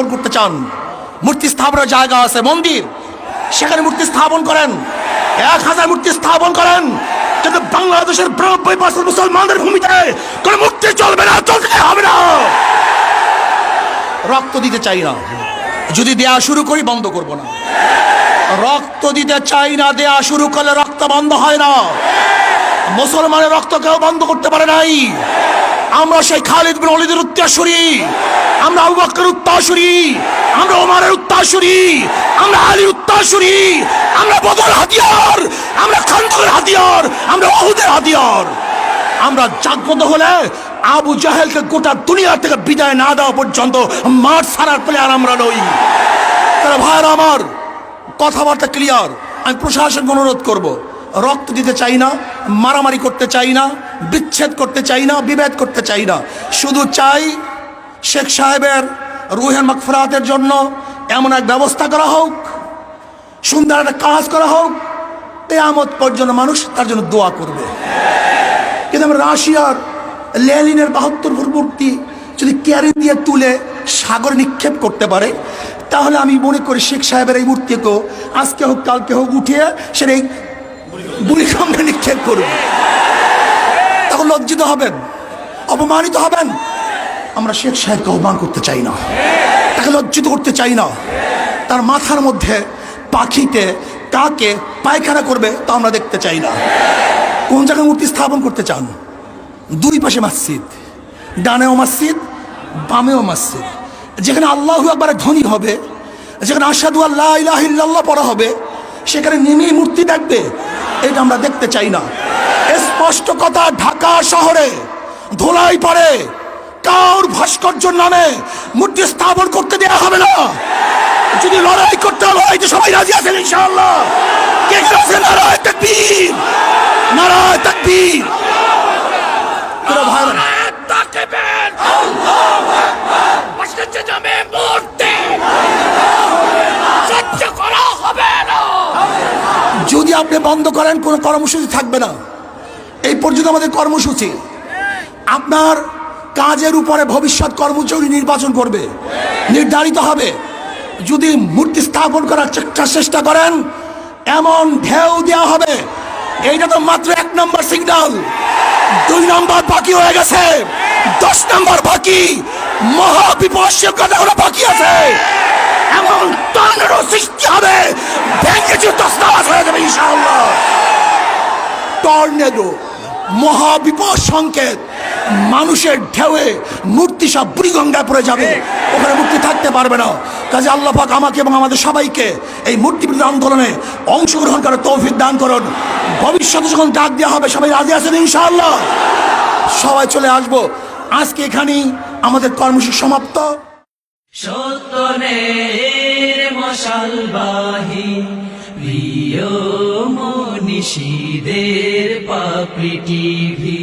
স্থাপন করতে চান, মূর্তি স্থাপনের জায়গা আছে, মন্দির, সেখানে মূর্তি স্থাপন করেন, 1000 মূর্তি স্থাপন করেন, কিন্তু বাংলাদেশের 92% মুসলমানদের ভূমিতে কোন মূর্তি চলবে না, চলতে হবে না। রক্ত দিতে চাই না, যদি দেয়া শুরু করি বন্ধ করব না। রক্ত দিতে চাই না, দেয়া শুরু করলে রক্ত বন্ধ হয় না। মুসলমানের রক্ত কেউ বন্ধ করতে পারে নাই। আমরা সেই খালিদ বিন ওয়ালিদের উত্তরসূরি, আমরা আবু বকরের উত্তরসূরি, আমরা ওমরের উত্তরসূরি, আমরা আলীর উত্তরসূরি, আমরা বদর হাতিয়ার, আমরা খান্দকের হাতিয়ার, আমরা উহুদের হাতিয়ার। আমরা জাগ্রত হলে আবু জাহেলকে গোটা দুনিয়া থেকে বিদায় না দেওয়া পর্যন্ত মাঠ ছাড়ার প্লেয়ার আমরা নই। তাহলে ভাইরা আমার, কথাবার্তা ক্লিয়ার। আমি প্রশাসনকে অনুরোধ করব, রক্ত দিতে চাই না, মারামারি করতে চাই না, বিচ্ছেদ করতে চাই না, বিভেদ করতে চাই না। শুধু চাই শেখ সাহেবের রুহের মাগফিরাতের জন্য এমন এক ব্যবস্থা করা হোক, সুন্দর একটা কাজ করা হোক, কিয়ামত পর্যন্ত মানুষ তার জন্য দোয়া করবে। কিন্তু আমরা রাশিয়ার লেনিনের 72 ফুট মূর্তি যদি ক্যারি দিয়ে তুলে সাগরে নিক্ষেপ করতে পারে, তাহলে আমি মনে করি শেখ সাহেবের এই মূর্তিকেও আজকে হোক কালকে হোক উঠিয়ে সেটা এই বুড়িগঙ্গায় নিক্ষেপ করবে। তখন লজ্জিত হবেন, অপমানিত হবেন। আমরা শেখ সাহেবকে অপমান করতে চাই না, তাকে লজ্জিত করতে চাই না। তার মাথার মধ্যে পাখিতে কাকে পায়খানা করবে তা আমরা দেখতে চাই না। কোন জায়গায় মূর্তি স্থাপন করতে চান? 2 পাশে মসজিদ, ডানেও মসজিদ, বামেও মসজিদ। যেখানে আল্লাহু আকবার ধ্বনি হবে, যেখানে আশহাদু আল্লা ইলাহা ইল্লাল্লাহ পড়া হবে, সেখানে নেমেই মূর্তি দেখবে, এটা আমরা দেখতে চাই না। স্পষ্ট কথা, ঢাকা শহরে ধুলাই পড়ে কার ভাস্কর্যের নামে মূর্তি স্থাপন করতে দেওয়া হবে না। যদি লড়াই করতে হয়, লড়াইতে সবাই রাজি আছেন ইনশাআল্লাহ। কে কে আছেন? নারায়ে তাকবীর, নারায়ে তাকবীর। যদি আপনি বন্ধ করেন, কোনো কর্মসূচি থাকবে না। এই পর্যন্ত আমাদের কর্মসূচি। আপনার কাজের উপরে ভবিষ্যৎ কর্মসূচি নির্বাচন করবে, নির্ধারিত হবে। যদি মূর্তি স্থাপন করার চেষ্টা করেন, এমন ঢেউ দেওয়া হবে। এইটা তো মাত্র 1 নম্বর সিগন্যাল, 2 নম্বর বাকি হয়ে গেছে, 10 নম্বর বাকি। মহাবিপর্যয় কথা বাকি আছে। এমন টর্নেডো সৃষ্টি হবে, ভেঙে তছনছ হয়ে যাবে ইনশাআল্লাহ। টর্নেডো, মহাবিপদ সংকেত, মানুষের ঢেউয়ে মূর্তি সব বুড়িগঙ্গায় পড়ে যাবে, ওখানে মূর্তি থাকতে পারবে না। কাজে আল্লাহ পাক আমাকে এবং আমাদের সবাইকে এই মূর্তি বিরোধী আন্দোলনে অংশগ্রহণ করার তৌফিক দান করুন। ভবিষ্যতে যখন ডাক দেওয়া হবে, সবাই রাজি আছেন ইনশাআল্লাহ? সবাই চলে আসবো। আজকে এখানেই আমাদের কর্মসূচি সমাপ্ত। সত্যনের মশালবাহী প্রিয় মনীষীদের পাপড়ি টিভি।